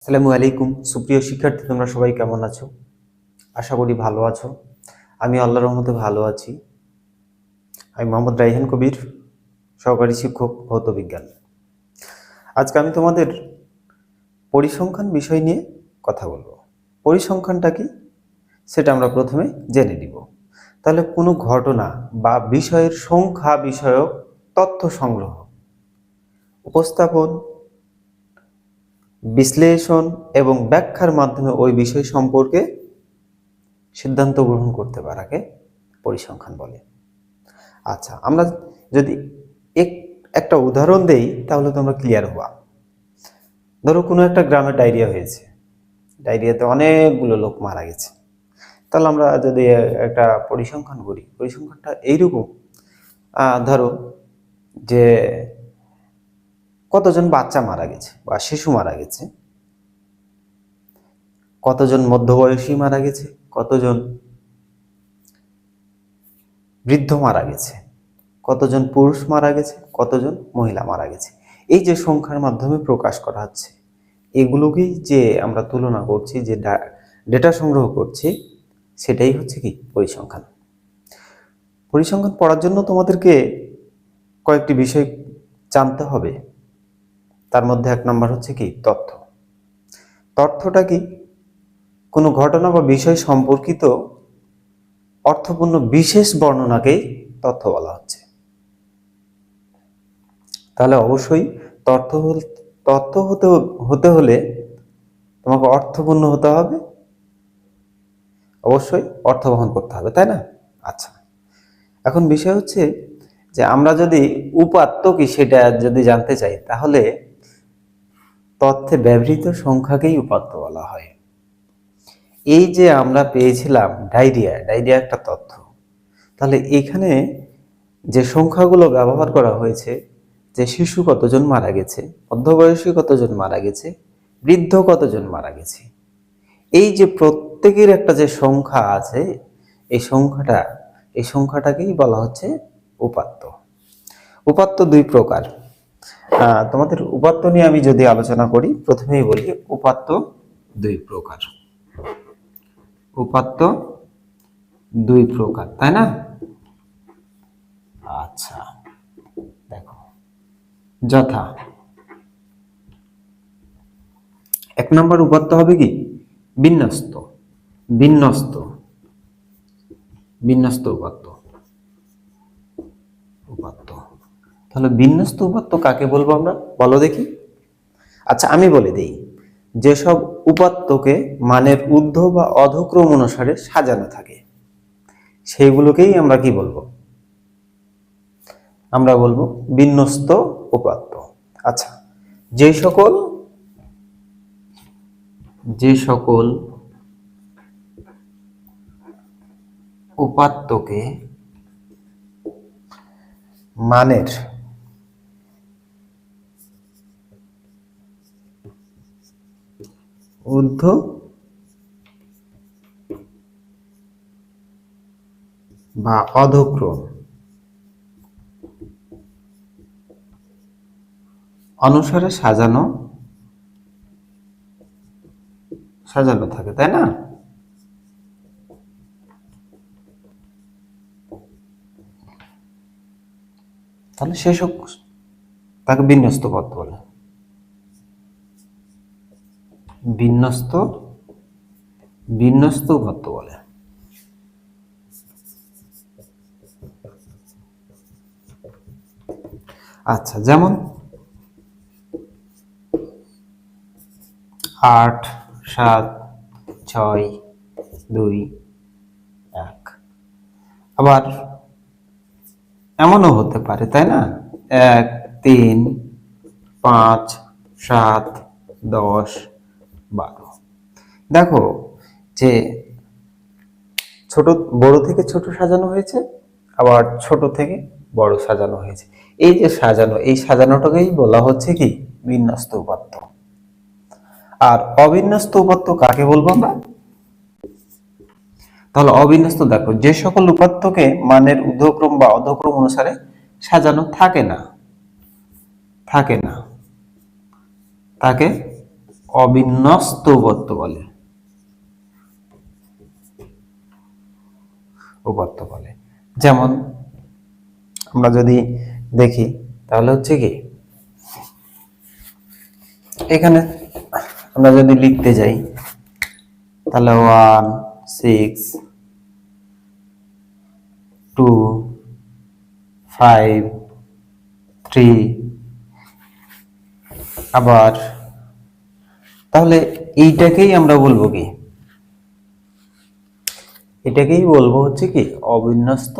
আসসালামু আলাইকুম সুপ্রিয় শিক্ষার্থী, তোমরা সবাই কেমন আছো? আশা করি ভালো আছো। আমি আল্লাহর রহমতে ভালো আছি। আমি মোহাম্মদ রাইহান কবির, সহকারী শিক্ষক ভৌত বিজ্ঞান। আজকে আমি তোমাদের পরিসংখ্যান বিষয় নিয়ে কথা বলবো। পরিসংখ্যানটা কি সেটা আমরা প্রথমে জেনে নিব। তাহলে কোনো ঘটনা বা বিষয়ের সংখ্যা বিষয়ক তথ্য সংগ্রহ, উপস্থাপন, বিশ্লেষণ এবং ব্যাখ্যার মাধ্যমে ওই বিষয় সম্পর্কে সিদ্ধান্ত গ্রহণ করতে পারাকে পরিসংখ্যান বলে। আচ্ছা, আমরা যদি একটা উদাহরণ দেই তাহলে তোমরা ক্লিয়ার হবা। ধরো কোনো একটা গ্রামে ডায়রিয়া হয়েছে, ডায়রিয়াতে অনেকগুলো লোক মারা গেছে। তাহলে আমরা যদি একটা পরিসংখ্যান করি, পরিসংখ্যানটা এইরকম, ধরো যে কতজন বাচ্চা মারা গেছে বা শিশু মারা গেছে, কতজন মধ্যবয়সী মারা গেছে, কতজন বৃদ্ধ মারা গেছে, কতজন পুরুষ মারা গেছে, কতজন মহিলা মারা গেছে। এই যে সংখ্যার মাধ্যমে প্রকাশ করা হচ্ছে, এগুলোকেই যে আমরা তুলনা করছি, যে ডেটা সংগ্রহ করছি, সেটাই হচ্ছে কি পরিসংখ্যান। পরিসংখ্যান পড়ার জন্য তোমাদেরকে কয়েকটি বিষয় জানতে হবে। তার মধ্যে এক নম্বর হচ্ছে কি তথ্য। তথ্যটা কি? কোনো ঘটনা বা বিষয় সম্পর্কিত অর্থপূর্ণ বিশেষ বর্ণনাকেই তথ্য বলা হচ্ছে। তাহলে অবশ্যই তথ্য হতে হলে তোমাকে অর্থপূর্ণ হতে হবে, অবশ্যই অর্থ বহন করতে হবে, তাই না? আচ্ছা, এখন বিষয় হচ্ছে যে আমরা যদি উপাত্ত কি সেটা যদি জানতে চাই, তাহলে তথ্যে ব্যবহৃত সংখ্যাকেই উপাত্ত বলা হয়। এই যে আমরা পেয়েছিলাম ডায়রিয়া একটা তথ্য। তাহলে এখানে যে সংখ্যাগুলো ব্যবহার করা হয়েছে, যে শিশু কতজন মারা গেছে, মধ্যবয়সী কতজন মারা গেছে, বৃদ্ধ কতজন মারা গেছে, এই যে প্রত্যেকের একটা যে সংখ্যা আছে, এই সংখ্যাটাকেই বলা হচ্ছে উপাত্ত। উপাত্ত দুই প্রকার। তোমাদের উপাত্ত নিয়ে আমি যদি আলোচনা করি, প্রথমেই বলি উপাত্ত দুই প্রকার। উপাত্ত দুই প্রকার, তাই না? আচ্ছা, দেখো, যথা এক নম্বর উপাত্ত হবে কি বিন্যস্ত। বিন্যস্ত বিন্যস্ত উপাত্ত। তাহলে বিন্যস্ত উপাত্ত কাকে বলবো আমরা, বলো দেখি? আচ্ছা, আমি বলে দেই, যেসব উপাত্তকে মানের ঊর্ধ্ব বা অধক্রম অনুসারে সাজানো থাকে, সেইগুলোকেই আমরা কি বলবো? আমরা বলবো বিন্যস্ত উপাত্ত। আচ্ছা, যে সকল উপাত্তকে মানের ঊর্ধ্ব বা অধক্রম অনুসারে সাজানো থাকে, তাই না? তাহলে সেসব তাকে বিন্যস্ত উপাত্ত বলে। বিন্যস্ত উপাত্ত বলে। আচ্ছা, যেমন 8, 7, 6, 2, 1। আবার এমনও হতে পারে, তাই না? 1, 3, 5, 7, 10, 12। দেখো যে বড় থেকে ছোট সাজানো হয়েছে, আবার ছোট থেকে বড় সাজানো হয়েছে। এই যে এই সাজানোটাকেই বলা হচ্ছে কি বিন্যস্ত উপাত্ত। আর অবিন্যস্ত উপাত্ত কাকে বলবো আমরা? তাহলে অবিন্যস্ত, দেখো, যে সকল উপাত্তকে মানের ঊর্ধ্বক্রম বা অধক্রম অনুসারে সাজানো থাকে না তাকে অবিন্যস্ত উপাত্ত বলে, উপাত্ত বলে। যেমন আমরা যদি দেখি তাহলে হচ্ছে কি, এখানে আমরা যদি লিখতে যাই তাহলে 1 6 2 5 3, আবার তাহলে এইটাকেই আমরা বলবো কি, এটাকেই বলবো হচ্ছে কি অবিন্যস্ত